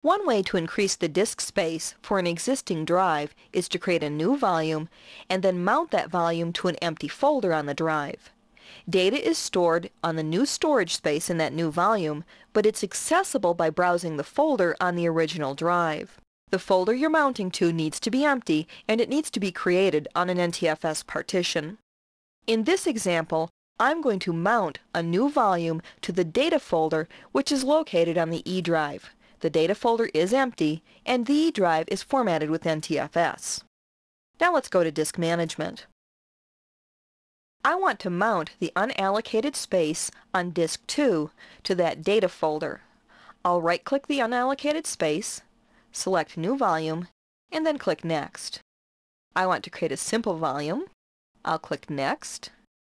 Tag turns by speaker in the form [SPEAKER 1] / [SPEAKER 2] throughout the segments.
[SPEAKER 1] One way to increase the disk space for an existing drive is to create a new volume and then mount that volume to an empty folder on the drive. Data is stored on the new storage space in that new volume, but it's accessible by browsing the folder on the original drive. The folder you're mounting to needs to be empty, and it needs to be created on an NTFS partition. In this example, I'm going to mount a new volume to the data folder, which is located on the E drive. The data folder is empty, and the E drive is formatted with NTFS. Now let's go to Disk Management. I want to mount the unallocated space on Disk 2 to that data folder. I'll right-click the unallocated space, select New Volume, and then click Next. I want to create a simple volume. I'll click Next.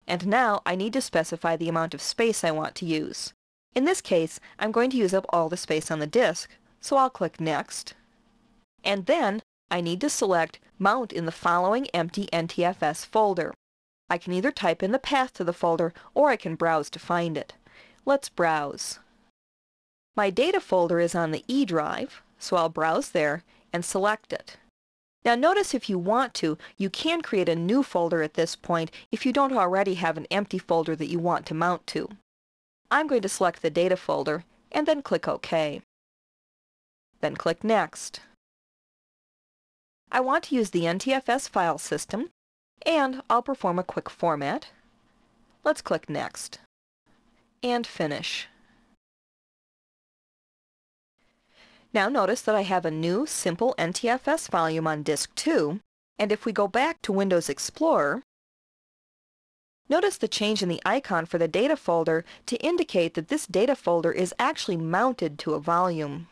[SPEAKER 1] And now I need to specify the amount of space I want to use. In this case, I'm going to use up all the space on the disk, so I'll click Next. And then I need to select Mount in the following empty NTFS folder. I can either type in the path to the folder or I can browse to find it. Let's browse. My data folder is on the E drive, so I'll browse there and select it. Now notice if you want to, you can create a new folder at this point if you don't already have an empty folder that you want to mount to. I'm going to select the data folder and then click OK. Then click Next. I want to use the NTFS file system, and I'll perform a quick format. Let's click Next and Finish. Now notice that I have a new simple NTFS volume on Disk 2, and if we go back to Windows Explorer, notice the change in the icon for the data folder to indicate that this data folder is actually mounted to a volume.